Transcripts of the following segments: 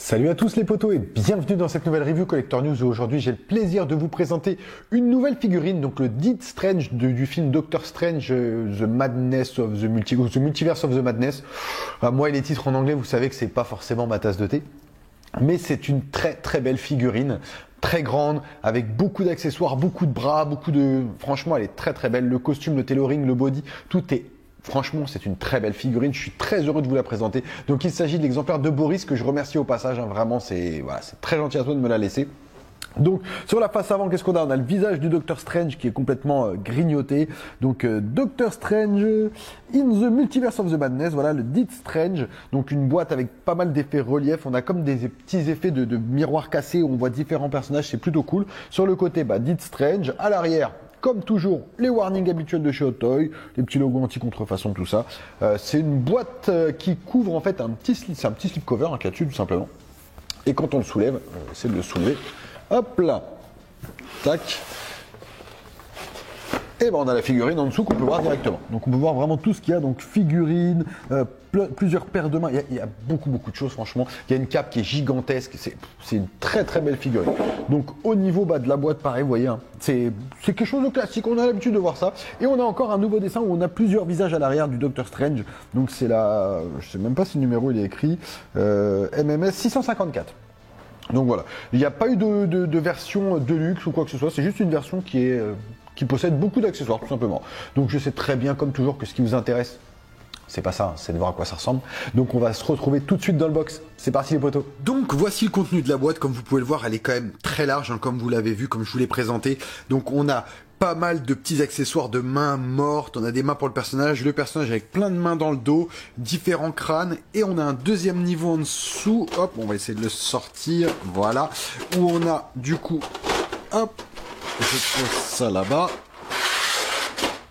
Salut à tous les potos et bienvenue dans cette nouvelle review Collector News où aujourd'hui j'ai le plaisir de vous présenter une nouvelle figurine, donc le Deed Strange du film Doctor Strange, The Madness of the The Multiverse of the Madness. Moi et les titres en anglais, vous savez que c'est pas forcément ma tasse de thé, mais c'est une très très belle figurine, très grande, avec beaucoup d'accessoires, beaucoup de bras, Franchement, elle est très très belle. Le costume, le tailoring, le body, tout est... Franchement, c'est une très belle figurine. Je suis très heureux de vous la présenter. Donc, il s'agit de l'exemplaire de Boris que je remercie au passage. Vraiment, c'est très gentil à toi de me la laisser. Donc, sur la face avant, qu'est-ce qu'on a? On a le visage du Doctor Strange qui est complètement grignoté. Donc, Doctor Strange in the Multiverse of the Madness. Voilà, le Deed Strange. Donc, une boîte avec pas mal d'effets relief. On a comme des petits effets de miroir cassé où on voit différents personnages. C'est plutôt cool. Sur le côté, Deed Strange. À l'arrière, comme toujours, les warnings habituels de chez Hot Toys, les petits logos anti-contrefaçon, tout ça. C'est une boîte qui couvre en fait un petit slipcover qu'il y a dessus tout simplement. Et quand on le soulève, c'est de le soulever. Hop là, tac. Et on a la figurine en dessous qu'on peut voir directement. Donc on peut voir vraiment tout ce qu'il y a. Donc figurine, plusieurs paires de mains. Il y a beaucoup de choses franchement. Il y a une cape qui est gigantesque. C'est une très très belle figurine. Donc au niveau de la boîte, pareil, vous voyez, hein, c'est quelque chose de classique. On a l'habitude de voir ça. Et on a encore un nouveau dessin où on a plusieurs visages à l'arrière du Doctor Strange. Donc c'est la, je sais même pas si le numéro il est écrit, MMS 654. Donc voilà, il n'y a pas eu de version deluxe ou quoi que ce soit, c'est juste une version qui possède beaucoup d'accessoires tout simplement. Donc je sais très bien comme toujours que ce qui vous intéresse, c'est pas ça, c'est de voir à quoi ça ressemble. Donc on va se retrouver tout de suite dans le box. C'est parti les potos. Donc voici le contenu de la boîte, comme vous pouvez le voir, elle est quand même très large, hein, comme vous l'avez vu, comme je vous l'ai présenté. Donc on a pas mal de petits accessoires de mains mortes, on a des mains pour le personnage avec plein de mains dans le dos, différents crânes, et on a un deuxième niveau en dessous, hop, on va essayer de le sortir, voilà, où on a du coup, hop, je pose ça là-bas.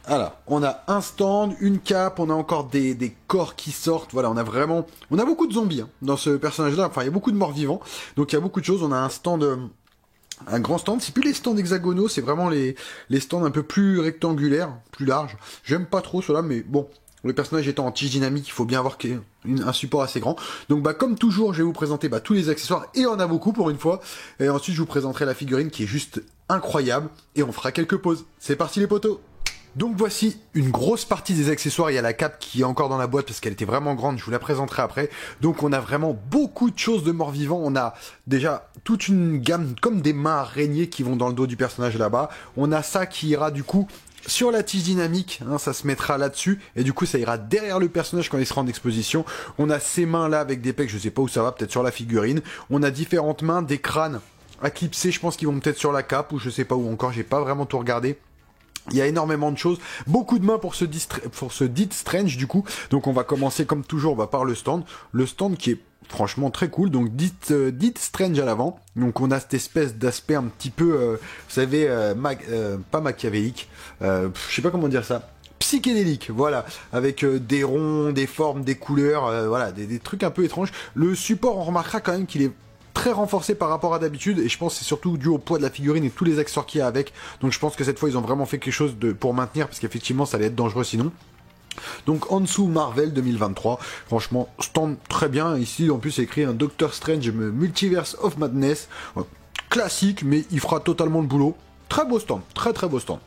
Voilà, on a un stand, une cape, on a encore des corps qui sortent, voilà, on a beaucoup de zombies hein, dans ce personnage-là, enfin il y a beaucoup de morts vivants, donc il y a beaucoup de choses, on a un stand... un grand stand, c'est plus les stands hexagonaux, c'est vraiment les stands un peu plus rectangulaires, plus larges. J'aime pas trop cela, mais bon, le personnage étant en tige dynamique, il faut bien avoir un support assez grand. Donc comme toujours, je vais vous présenter tous les accessoires, et on a beaucoup pour une fois. Et ensuite, je vous présenterai la figurine qui est juste incroyable, et on fera quelques pauses. C'est parti les potos! Donc voici une grosse partie des accessoires, il y a la cape qui est encore dans la boîte parce qu'elle était vraiment grande, je vous la présenterai après. Donc on a vraiment beaucoup de choses de morts-vivants, on a déjà toute une gamme comme des mains araignées qui vont dans le dos du personnage là-bas. On a ça qui ira du coup sur la tige dynamique, hein, ça se mettra là-dessus, et du coup ça ira derrière le personnage quand il sera en exposition. On a ces mains là avec des pecs, je sais pas où ça va, peut-être sur la figurine. On a différentes mains, des crânes à clipser, je pense qu'ils vont peut-être sur la cape, ou je sais pas où encore, j'ai pas vraiment tout regardé. Il y a énormément de choses, beaucoup de mains pour ce Deed Strange du coup. Donc on va commencer comme toujours par le stand qui est franchement très cool. Donc Deed Strange à l'avant. Donc on a cette espèce d'aspect un petit peu, vous savez, pas machiavélique, je sais pas comment dire ça. Psychédélique, voilà, avec des ronds, des formes, des couleurs, voilà, des trucs un peu étranges. Le support, on remarquera quand même qu'il est très renforcé par rapport à d'habitude, et je pense que c'est surtout dû au poids de la figurine et tous les accessoires qu'il y a avec. Donc je pense que cette fois ils ont vraiment fait quelque chose pour maintenir, parce qu'effectivement ça allait être dangereux sinon. Donc en dessous Marvel 2023, franchement stand très bien. Ici en plus c'est écrit un Doctor Strange Multiverse of Madness, classique mais il fera totalement le boulot. Très beau stand, très beau stand.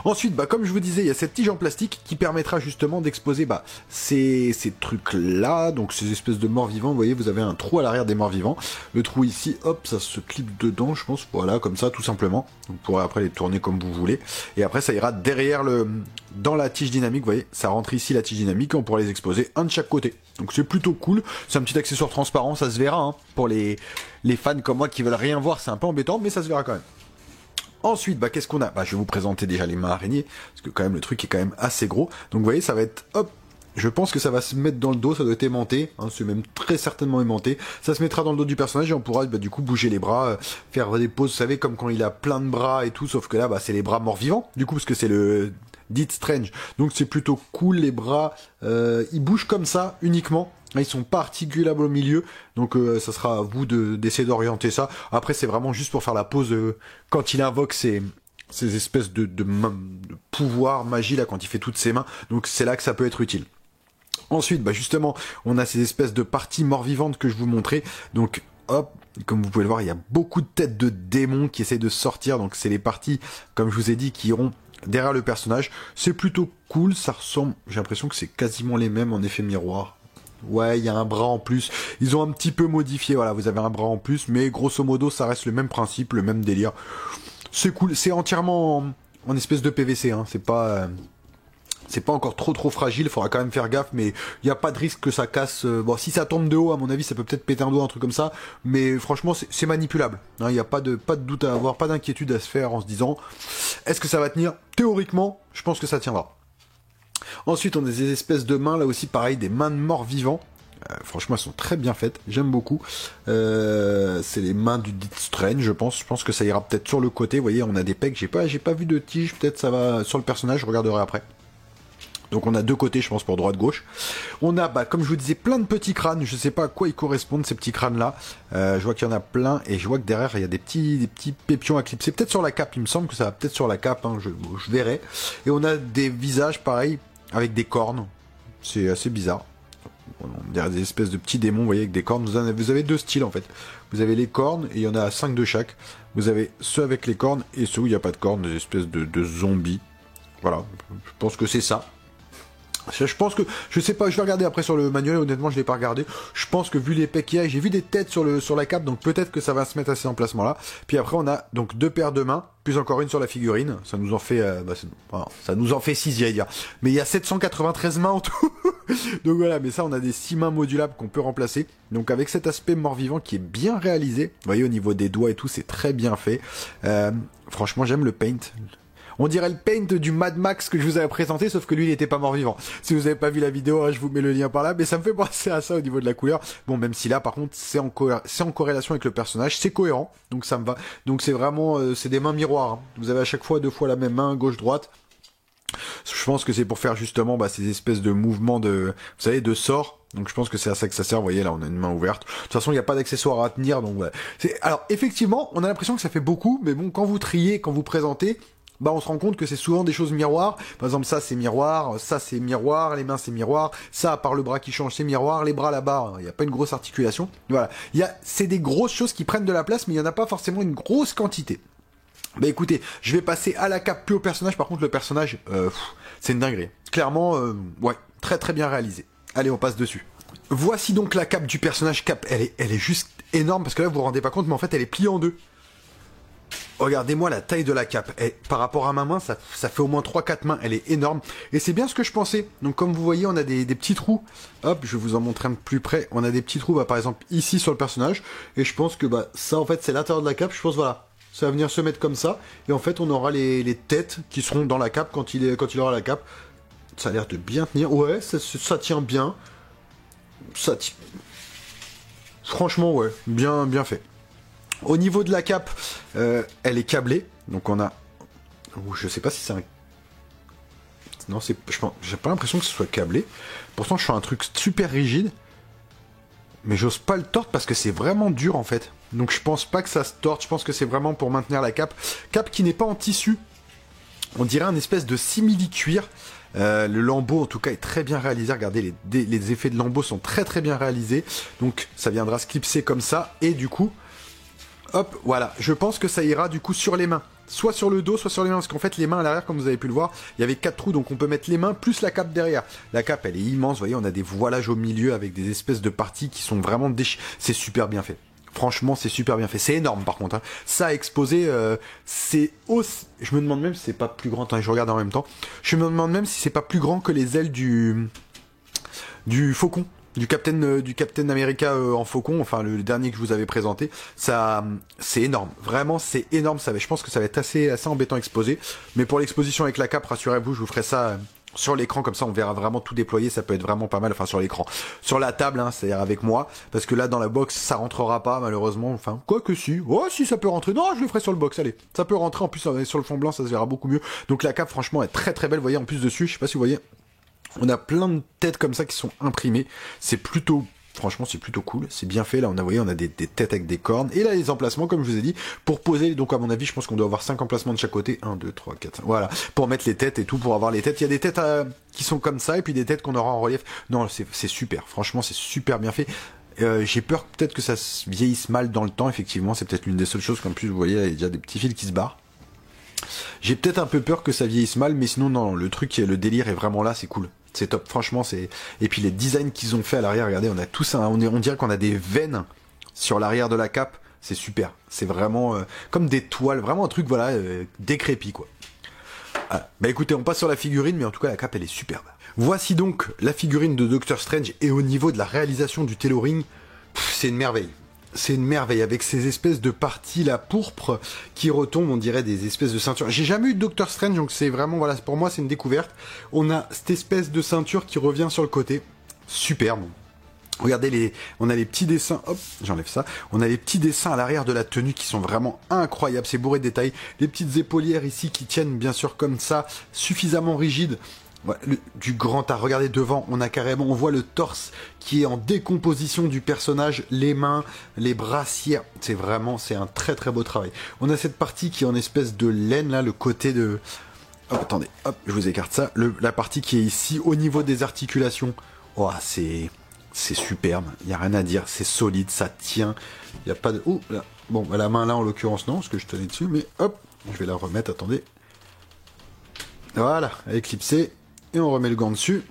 Ensuite, comme je vous disais, il y a cette tige en plastique qui permettra justement d'exposer ces trucs-là, donc ces espèces de morts vivants. Vous voyez, vous avez un trou à l'arrière des morts vivants. Le trou ici, hop, ça se clip dedans, je pense, voilà, comme ça, tout simplement. Vous pourrez après les tourner comme vous voulez. Et après, ça ira derrière dans la tige dynamique, vous voyez, ça rentre ici la tige dynamique, et on pourra les exposer un de chaque côté. Donc c'est plutôt cool. C'est un petit accessoire transparent, ça se verra, hein. Pour les fans comme moi qui veulent rien voir, c'est un peu embêtant, mais ça se verra quand même. Ensuite, qu'est-ce qu'on a? Je vais vous présenter déjà les mains araignées, parce que quand même le truc est quand même assez gros. Donc vous voyez, ça va être, hop, je pense que ça va se mettre dans le dos, ça doit être aimanté, hein, c'est même très certainement aimanté. Ça se mettra dans le dos du personnage et on pourra du coup bouger les bras, faire des poses, vous savez, comme quand il a plein de bras et tout, sauf que là, c'est les bras morts-vivants, du coup, parce que c'est le Deed Strange. Donc c'est plutôt cool, les bras, ils bougent comme ça, uniquement. Ils sont pas articulables au milieu, donc ça sera à vous d'essayer d'orienter ça. Après, c'est vraiment juste pour faire la pose quand il invoque ces espèces de pouvoir, magie, là, quand il fait toutes ses mains. Donc c'est là que ça peut être utile. Ensuite, bah justement, on a ces espèces de parties mort-vivantes que je vous montrais. Donc, hop, comme vous pouvez le voir, il y a beaucoup de têtes de démons qui essaient de sortir. Donc, c'est les parties, comme je vous ai dit, qui iront derrière le personnage. C'est plutôt cool, ça ressemble... J'ai l'impression que c'est quasiment les mêmes en effet miroir. Ouais, il y a un bras en plus. Ils ont un petit peu modifié, voilà, vous avez un bras en plus. Mais grosso modo, ça reste le même principe, le même délire. C'est cool, c'est entièrement en espèce de PVC, hein. C'est pas encore trop fragile, il faudra quand même faire gaffe, mais il n'y a pas de risque que ça casse. Bon, si ça tombe de haut, à mon avis, ça peut peut-être péter un doigt, un truc comme ça, mais franchement, c'est manipulable. Il n'y a pas de doute à avoir, pas d'inquiétude à se faire en se disant, est-ce que ça va tenir? Théoriquement, je pense que ça tiendra. Ensuite, on a des espèces de mains, là aussi, pareil, des mains de morts vivants. Franchement, elles sont très bien faites, j'aime beaucoup. C'est les mains du Death Strange, je pense. Je pense que ça ira peut-être sur le côté. Vous voyez, on a des pecs, j'ai pas vu de tige, peut-être ça va sur le personnage, je regarderai après. Donc on a deux côtés, je pense, pour droite-gauche. On a, bah, comme je vous disais, plein de petits crânes. Je sais pas à quoi ils correspondent, ces petits crânes-là. Je vois qu'il y en a plein, et je vois que derrière, il y a des petits pépions à clipser. Peut-être sur la cape, il me semble que ça va peut-être sur la cape, hein, je verrai. Et on a des visages, pareil, avec des cornes. C'est assez bizarre. Derrière des espèces de petits démons, vous voyez, avec des cornes. Vous avez deux styles, en fait. Vous avez les cornes, et il y en a 5 de chaque. Vous avez ceux avec les cornes, et ceux où il n'y a pas de cornes, des espèces de zombies. Voilà, je pense que c'est ça. Je pense que, je sais pas, je vais regarder après sur le manuel, honnêtement je l'ai pas regardé. Je pense que vu les pecs qu'il y a, j'ai vu des têtes sur la cape, donc peut-être que ça va se mettre à cet emplacement-là. Puis après on a donc 2 paires de mains, plus encore une sur la figurine. Ça nous en fait, ça nous en fait 6, j'allais dire. Mais il y a 793 mains en tout. Donc voilà, mais ça on a des 6 mains modulables qu'on peut remplacer. Donc avec cet aspect mort-vivant qui est bien réalisé. Vous voyez au niveau des doigts et tout, c'est très bien fait. Franchement j'aime le paint. On dirait le paint du Mad Max que je vous avais présenté, sauf que lui, il n'était pas mort-vivant. Si vous n'avez pas vu la vidéo, je vous mets le lien par là, mais ça me fait penser à ça au niveau de la couleur. Bon, même si là, par contre, c'est en corrélation avec le personnage, c'est cohérent, donc ça me va. Donc c'est vraiment, c'est des mains miroirs, hein. Vous avez à chaque fois 2 fois la même main, gauche-droite. Je pense que c'est pour faire justement ces espèces de mouvements vous savez, de sorts. Donc je pense que c'est à ça que ça sert. Vous voyez, là, on a une main ouverte. De toute façon, il n'y a pas d'accessoire à tenir, donc ouais. Alors, effectivement, on a l'impression que ça fait beaucoup, mais bon, quand vous triez, quand vous présentez, on se rend compte que c'est souvent des choses miroirs. Par exemple, ça c'est miroir, les mains c'est miroir, ça à part le bras qui change c'est miroir, les bras là-bas, il n'y a pas une grosse articulation. Voilà, c'est des grosses choses qui prennent de la place, mais il n'y en a pas forcément une grosse quantité. Bah écoutez, je vais passer à la cape plus au personnage. Par contre, le personnage, c'est une dinguerie. Clairement, ouais, très très bien réalisé. Allez, on passe dessus. Voici donc la cape du personnage. Cape, elle est juste énorme, parce que là vous vous rendez pas compte, mais en fait elle est pliée en deux. Regardez-moi la taille de la cape. Par rapport à ma main, ça fait au moins 3-4 mains. Elle est énorme. Et c'est bien ce que je pensais. Donc comme vous voyez, on a des petits trous. Hop, je vais vous en montrer un peu plus près. On a des petits trous, par exemple, ici sur le personnage. Et je pense que ça, en fait, c'est l'intérieur de la cape. Je pense, voilà, ça va venir se mettre comme ça. Et en fait, on aura les têtes qui seront dans la cape quand il aura la cape. Ça a l'air de bien tenir. Ouais, ça tient bien. Ça tient. Franchement, ouais, bien fait. Au niveau de la cape, elle est câblée, donc on a... Je sais pas si c'est un... Non, j'ai pas l'impression que ce soit câblé. Pourtant, je fais un truc super rigide, mais j'ose pas le tordre parce que c'est vraiment dur en fait. Donc je pense pas que ça se torde, je pense que c'est vraiment pour maintenir la cape. Cape qui n'est pas en tissu. On dirait un espèce de simili-cuir. Le lambeau en tout cas est très bien réalisé. Regardez, les effets de lambeau sont très très bien réalisés. Donc ça viendra se clipser comme ça, et du coup... Hop, voilà, je pense que ça ira du coup sur les mains. Soit sur le dos, soit sur les mains. Parce qu'en fait, les mains à l'arrière, comme vous avez pu le voir, il y avait 4 trous. Donc on peut mettre les mains plus la cape derrière. La cape, elle est immense. Vous voyez, on a des voilages au milieu avec des espèces de parties qui sont vraiment c'est super bien fait. Franchement, c'est super bien fait. C'est énorme par contre, hein. Ça exposé, c'est aussi... Je me demande même si c'est pas plus grand. Attends, je regarde en même temps. Je me demande même si c'est pas plus grand que les ailes du faucon. Du Captain America en faucon, enfin le dernier que je vous avais présenté, ça c'est énorme, vraiment c'est énorme, je pense que ça va être assez embêtant exposé, mais pour l'exposition avec la cape, rassurez-vous, je vous ferai ça sur l'écran, comme ça on verra vraiment tout déployer, ça peut être vraiment pas mal, enfin sur l'écran, sur la table, hein, c'est-à-dire avec moi, parce que là dans la box ça rentrera pas malheureusement, enfin quoi que si, oh si ça peut rentrer, non je le ferai sur le box, allez, ça peut rentrer, en plus sur le fond blanc ça se verra beaucoup mieux, donc la cape franchement est très très belle, vous voyez en plus dessus, je sais pas si vous voyez, on a plein de têtes comme ça qui sont imprimées. C'est plutôt Franchement, c'est plutôt cool. C'est bien fait. Là, vous voyez, on a des têtes avec des cornes. Et là, les emplacements, comme je vous ai dit, pour poser. Donc, à mon avis, je pense qu'on doit avoir 5 emplacements de chaque côté. 1, 2, 3, 4, 5. Voilà. Pour mettre les têtes et tout, pour avoir les têtes. Il y a des têtes qui sont comme ça et puis des têtes qu'on aura en relief. Non, c'est super. Franchement, c'est super bien fait. J'ai peur peut-être que ça se vieillisse mal dans le temps. Effectivement, c'est peut-être l'une des seules choses. Comme plus, vous voyez, il y a déjà des petits fils qui se barrent. J'ai peut-être un peu peur que ça vieillisse mal, mais sinon, non, le délire est vraiment là. C'est cool. C'est top, franchement, et puis les designs qu'ils ont fait à l'arrière, regardez, on a tout ça, on dirait qu'on a des veines sur l'arrière de la cape, c'est super, c'est vraiment comme des toiles, vraiment un truc, voilà, décrépit, quoi. Voilà. Bah écoutez, on passe sur la figurine, mais en tout cas, la cape, elle est superbe. Voici donc la figurine de Doctor Strange, et au niveau de la réalisation du tailoring, c'est une merveille. C'est une merveille, avec ces espèces de parties là pourpres qui retombent, on dirait des espèces de ceintures. J'ai jamais eu de Doctor Strange, donc c'est vraiment, voilà, pour moi c'est une découverte. On a cette espèce de ceinture qui revient sur le côté, superbe. Regardez on a les petits dessins, hop, j'enlève ça. On a les petits dessins à l'arrière de la tenue qui sont vraiment incroyables, c'est bourré de détails. Les petites épaulières ici qui tiennent bien sûr comme ça, suffisamment rigides. Voilà, du grand art. Regardez devant, on voit le torse qui est en décomposition du personnage, les mains, les brassières. C'est un très très beau travail. On a cette partie qui est en espèce de laine là, le côté de. Hop, attendez, hop, je vous écarte ça. La partie qui est ici au niveau des articulations. Oh, c'est superbe. Il y a rien à dire. C'est solide, ça tient. Il y a pas de. Oh là. Bon, bah, la main là en l'occurrence non, parce que je tenais dessus, mais hop, je vais la remettre. Attendez. Voilà, elle est clipsée. Et on remet le gant dessus.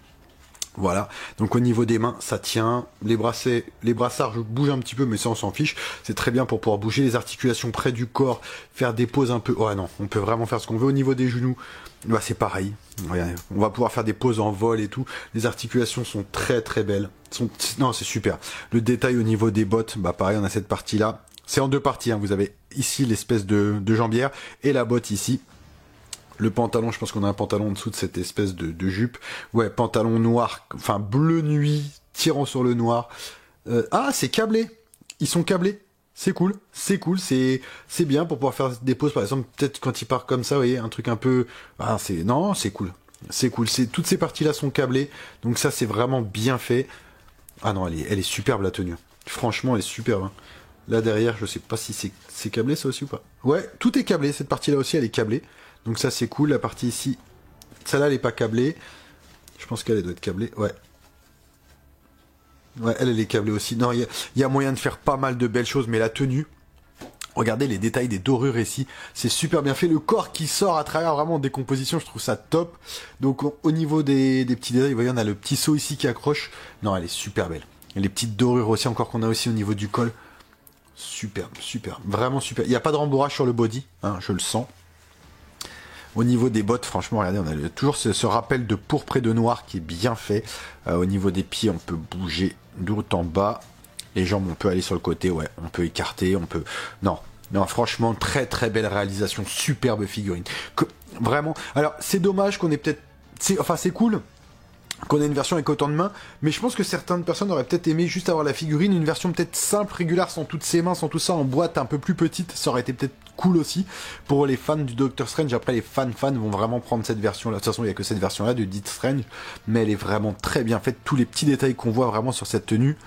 Voilà. Donc au niveau des mains, ça tient. Les brassards bougent un petit peu, mais ça on s'en fiche. C'est très bien pour pouvoir bouger les articulations près du corps, faire des poses un peu. Oh non, on peut vraiment faire ce qu'on veut. Au niveau des genoux, bah c'est pareil. On va pouvoir faire des poses en vol et tout. Les articulations sont très très belles. Non, c'est super. Le détail au niveau des bottes, bah pareil, on a cette partie-là. C'est en deux parties. Hein. Vous avez ici l'espèce de jambière et la botte ici. Le pantalon, je pense qu'on a un pantalon en dessous de cette espèce de jupe. Ouais, pantalon noir, enfin bleu nuit, tirant sur le noir. Ah, c'est câblé. Ils sont câblés. C'est cool, c'est bien pour pouvoir faire des pauses, par exemple, peut-être quand il part comme ça, vous voyez, un truc un peu... Ah, non, c'est cool. Toutes ces parties-là sont câblées, donc ça, c'est vraiment bien fait. Ah non, elle est superbe, la tenue. Franchement, elle est superbe. Hein. Là, derrière, je sais pas si c'est câblé, ça aussi, ou pas. Ouais, tout est câblé, cette partie-là aussi, elle est câblée. Donc ça c'est cool, la partie ici, celle-là elle est pas câblée, je pense qu'elle doit être câblée, ouais. Ouais, elle est câblée aussi, non, il y a moyen de faire pas mal de belles choses, mais la tenue, regardez les détails des dorures ici, c'est super bien fait, le corps qui sort à travers vraiment en décomposition, je trouve ça top. Donc au niveau des petits détails, vous voyez on a le petit seau ici qui accroche, non elle est super belle. Et les petites dorures aussi encore qu'on a aussi au niveau du col, superbe, vraiment super. Il n'y a pas de rembourrage sur le body, hein, je le sens. Au niveau des bottes, franchement, regardez, on a toujours ce rappel de pourpre et de noir qui est bien fait. Au niveau des pieds, on peut bouger de haut en bas. Les jambes, on peut aller sur le côté, ouais, on peut écarter, on peut... Non, franchement, très très belle réalisation, superbe figurine. Vraiment, alors c'est dommage qu'on ait peut-être... c'est cool qu'on ait une version avec autant de mains, mais je pense que certaines personnes auraient peut-être aimé juste avoir la figurine, une version peut-être simple, régulière, sans toutes ses mains, sans tout ça, en boîte un peu plus petite, ça aurait été peut-être cool aussi pour les fans du Doctor Strange. Après, les fans vont vraiment prendre cette version-là. De toute façon, il n'y a que cette version-là de Deed Strange, mais elle est vraiment très bien faite. Tous les petits détails qu'on voit vraiment sur cette tenue,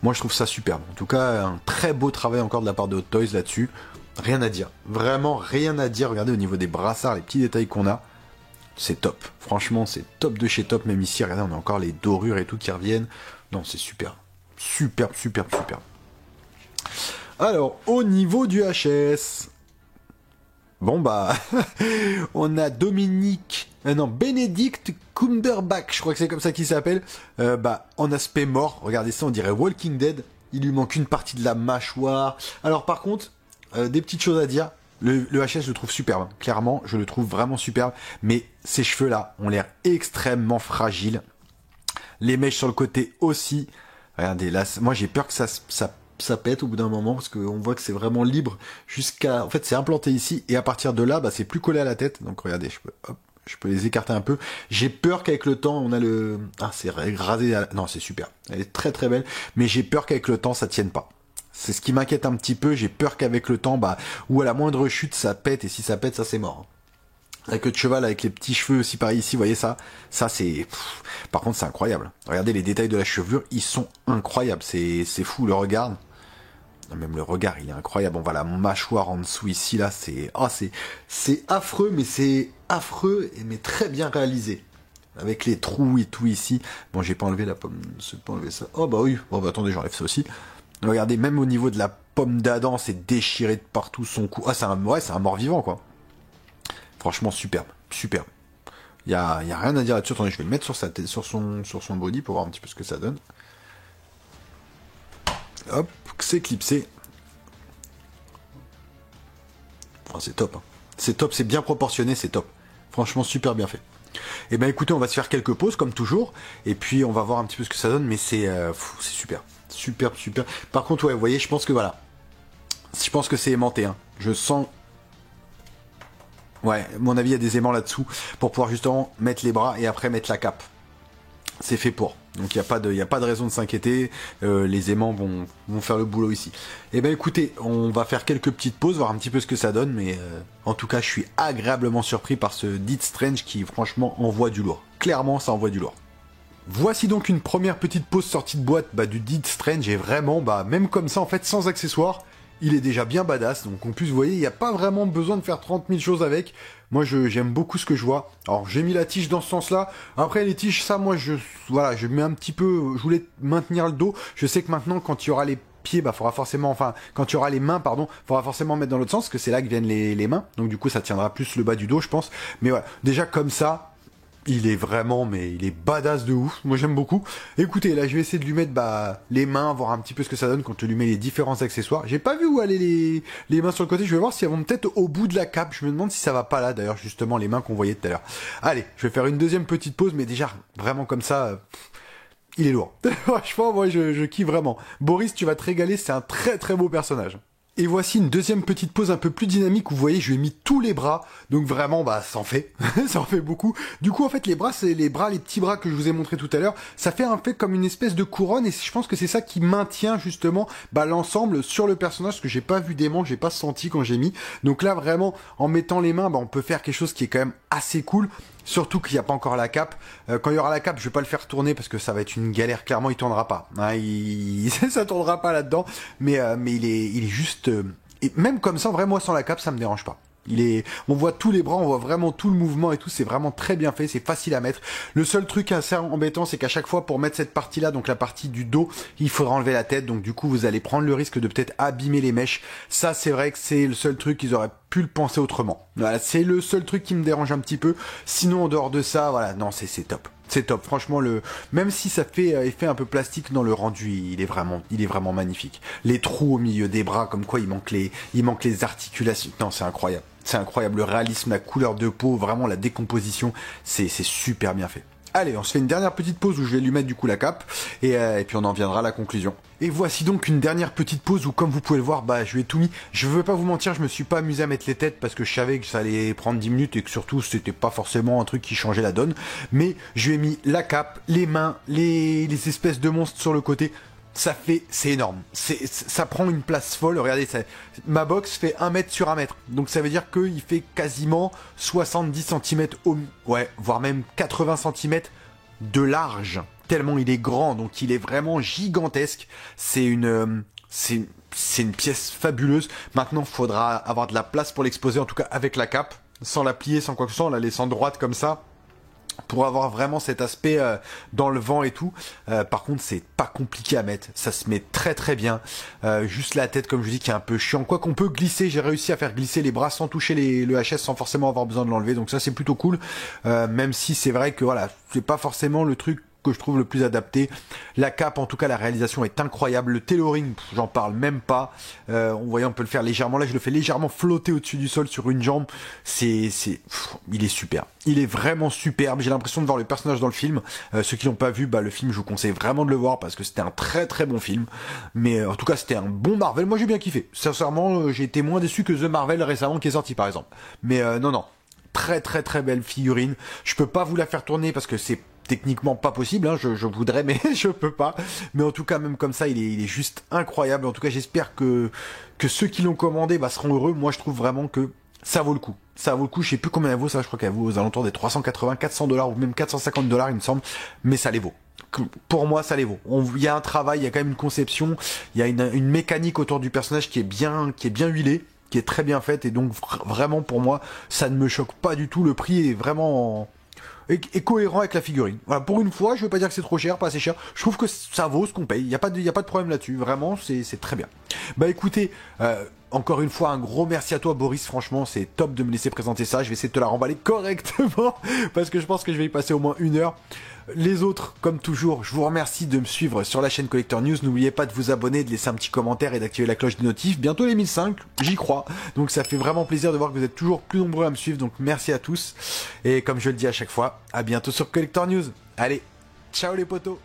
moi je trouve ça superbe. En tout cas, un très beau travail encore de la part de Hot Toys là-dessus. Rien à dire. Vraiment rien à dire. Regardez au niveau des brassards, les petits détails qu'on a. C'est top. Franchement, c'est top de chez top. Même ici, regardez, on a encore les dorures et tout qui reviennent. Non, c'est super. Superbe. Alors, au niveau du HS... Bon, bah... on a Benedict Cumberbatch, je crois que c'est comme ça qu'il s'appelle. En aspect mort. Regardez ça, on dirait Walking Dead. Il lui manque une partie de la mâchoire. Alors, par contre, des petites choses à dire. Le HS, je le trouve superbe. Clairement, je le trouve vraiment superbe. Mais ces cheveux-là ont l'air extrêmement fragiles. Les mèches sur le côté aussi. Regardez, là, moi j'ai peur que ça pète au bout d'un moment. Parce qu'on voit que c'est vraiment libre jusqu'à... En fait, c'est implanté ici. Et à partir de là, c'est plus collé à la tête. Donc regardez, je peux les écarter un peu. J'ai peur qu'avec le temps, on a le... Ah, c'est rasé. Non, c'est super. Elle est très très belle. Mais j'ai peur qu'avec le temps, ça tienne pas. C'est ce qui m'inquiète un petit peu, j'ai peur qu'avec le temps, ou à la moindre chute, ça pète, et si ça pète, ça c'est mort. La queue de cheval avec les petits cheveux aussi par ici, vous voyez ça? Ça c'est... Par contre c'est incroyable. Regardez les détails de la chevelure, ils sont incroyables. C'est fou le regard. Même le regard il est incroyable. On voit la mâchoire en dessous ici là, c'est... Oh, c'est affreux, mais c'est affreux, mais très bien réalisé. Avec les trous et tout ici. Bon, j'ai pas enlevé la pomme, je pas enlever ça. Oh bah oui, bon bah attendez, j'enlève ça aussi. Regardez, même au niveau de la pomme d'Adam, c'est déchiré de partout son cou. Ah, c'est un mort-vivant quoi. Franchement, superbe, superbe. Y a rien à dire là-dessus. Attendez, je vais le mettre sur sa tête, sur son body pour voir un petit peu ce que ça donne. Hop, c'est clipsé. Oh, c'est top. Hein. C'est top, c'est bien proportionné, c'est top. Franchement, super bien fait. Et ben écoutez, on va se faire quelques pauses comme toujours, et puis on va voir un petit peu ce que ça donne, mais c'est super. Super, super. Par contre, ouais, vous voyez, je pense que voilà. Je pense que c'est aimanté, hein. Je sens... Ouais, à mon avis, il y a des aimants là-dessous pour pouvoir justement mettre les bras et après mettre la cape. C'est fait pour. Donc il n'y a pas de raison de s'inquiéter. Les aimants vont faire le boulot ici. Et ben écoutez, on va faire quelques petites pauses, voir un petit peu ce que ça donne. Mais en tout cas, je suis agréablement surpris par ce Death Strange qui franchement envoie du lourd. Clairement, ça envoie du lourd. Voici donc une première petite pause sortie de boîte du Death Strange. Et vraiment, même comme ça, en fait, sans accessoires, il est déjà bien badass. Donc en plus, vous voyez, il n'y a pas vraiment besoin de faire 30 000 choses avec. Moi, j'aime beaucoup ce que je vois. Alors, j'ai mis la tige dans ce sens-là. Après, les tiges, ça, moi, je mets un petit peu... Je voulais maintenir le dos. Je sais que maintenant, quand il y aura les pieds, faudra forcément... Enfin, quand il y aura les mains, pardon, faudra forcément mettre dans l'autre sens, parce que c'est là que viennent les mains. Donc, du coup, ça tiendra plus le bas du dos, je pense. Mais voilà, déjà, comme ça... Il est vraiment, mais il est badass de ouf. Moi, j'aime beaucoup. Écoutez, là, je vais essayer de lui mettre les mains, voir un petit peu ce que ça donne quand je lui mets les différents accessoires. J'ai pas vu où aller les mains sur le côté. Je vais voir si elles vont peut-être au bout de la cape. Je me demande si ça va pas là, d'ailleurs, justement, les mains qu'on voyait tout à l'heure. Allez, je vais faire une deuxième petite pause, mais déjà, vraiment comme ça... il est lourd. Franchement, moi, je kiffe vraiment. Boris, tu vas te régaler. C'est un très, très beau personnage. Et voici une deuxième petite pause un peu plus dynamique où vous voyez, je lui ai mis tous les bras. Donc vraiment, ça en fait. Ça en fait beaucoup. Du coup, en fait, les bras, c'est les petits bras que je vous ai montré tout à l'heure. Ça fait un fait comme une espèce de couronne et je pense que c'est ça qui maintient justement l'ensemble sur le personnage parce que j'ai pas vu d'aimant, j'ai pas senti quand j'ai mis. Donc là, vraiment, en mettant les mains, on peut faire quelque chose qui est quand même assez cool. Surtout qu'il n'y a pas encore la cape. Quand il y aura la cape, je vais pas le faire tourner parce que ça va être une galère. Clairement, il tournera pas. Hein, ça tournera pas là-dedans. Mais il est juste. Et même comme ça, vraiment sans la cape, ça me dérange pas. On voit tous les bras, on voit vraiment tout le mouvement et tout, c'est vraiment très bien fait, c'est facile à mettre. Le seul truc assez embêtant, c'est qu'à chaque fois pour mettre cette partie-là, donc la partie du dos, il faudra enlever la tête, donc du coup vous allez prendre le risque de peut-être abîmer les mèches. Ça, c'est vrai que c'est le seul truc qu'ils auraient pu le penser autrement. Voilà, c'est le seul truc qui me dérange un petit peu. Sinon, en dehors de ça, voilà, non, c'est top. C'est top, franchement, même si ça fait effet un peu plastique dans le rendu, il est vraiment magnifique. Les trous au milieu des bras, comme quoi il manque les articulations. Non, c'est incroyable. C'est incroyable, le réalisme, la couleur de peau, vraiment la décomposition, c'est super bien fait. Allez, on se fait une dernière petite pause où je vais lui mettre du coup la cape et puis on en viendra à la conclusion. Et voici donc une dernière petite pause où, comme vous pouvez le voir, je lui ai tout mis. Je veux pas vous mentir, je me suis pas amusé à mettre les têtes parce que je savais que ça allait prendre 10 minutes et que surtout c'était pas forcément un truc qui changeait la donne. Mais je lui ai mis la cape, les mains, les espèces de monstres sur le côté. C'est énorme. Ça prend une place folle. Regardez, ma box fait 1 mètre sur 1 mètre. Donc ça veut dire qu'il fait quasiment 70 cm voire même 80 cm de large. Tellement il est grand, donc il est vraiment gigantesque. C'est une pièce fabuleuse. Maintenant, il faudra avoir de la place pour l'exposer, en tout cas avec la cape, sans la plier, sans quoi que ce soit, en la laissant droite comme ça. Pour avoir vraiment cet aspect dans le vent et tout. Par contre, c'est pas compliqué à mettre. Ça se met très très bien. Juste la tête, comme je dis, qui est un peu chiant. Quoi qu'on peut glisser, j'ai réussi à faire glisser les bras sans toucher le HS, sans forcément avoir besoin de l'enlever. Donc ça, c'est plutôt cool. Même si c'est vrai que voilà, c'est pas forcément le truc que je trouve le plus adapté. La cape, en tout cas, la réalisation est incroyable. Le tailoring, j'en parle même pas. On peut le faire légèrement. Là, je le fais légèrement flotter au-dessus du sol sur une jambe. Il est super. Il est vraiment superbe. J'ai l'impression de voir le personnage dans le film. Ceux qui l'ont pas vu, le film, je vous conseille vraiment de le voir parce que c'était un très très bon film. Mais en tout cas, c'était un bon Marvel. Moi, j'ai bien kiffé. Sincèrement, j'ai été moins déçu que The Marvel récemment qui est sorti, par exemple. Mais non. Très très très belle figurine. Je peux pas vous la faire tourner parce que c'est techniquement pas possible, hein, je voudrais mais je peux pas. Mais en tout cas, même comme ça, il est juste incroyable. En tout cas, j'espère que ceux qui l'ont commandé seront heureux. Moi, je trouve vraiment que ça vaut le coup. Ça vaut le coup, je sais plus combien elle vaut, ça je crois qu'elle vaut aux alentours des 380, $400 ou même $450 il me semble, mais ça les vaut. Pour moi, ça les vaut. Il y a un travail, il y a quand même une conception, il y a une mécanique autour du personnage qui est bien huilée, qui est très bien faite, et donc vraiment pour moi, ça ne me choque pas du tout. Le prix est vraiment est cohérent avec la figurine. Voilà, pour une fois, je veux pas dire que c'est trop cher, pas assez cher. Je trouve que ça vaut ce qu'on paye. Il y a pas de problème là-dessus. Vraiment, c'est très bien. Bah écoutez, encore une fois, un gros merci à toi, Boris. Franchement, c'est top de me laisser présenter ça. Je vais essayer de te la remballer correctement parce que je pense que je vais y passer au moins 1 heure. Les autres, comme toujours, je vous remercie de me suivre sur la chaîne Collector News. N'oubliez pas de vous abonner, de laisser un petit commentaire et d'activer la cloche des notifs. Bientôt les 1005, j'y crois. Donc ça fait vraiment plaisir de voir que vous êtes toujours plus nombreux à me suivre. Donc merci à tous. Et comme je le dis à chaque fois, à bientôt sur Collector News. Allez, ciao les potos.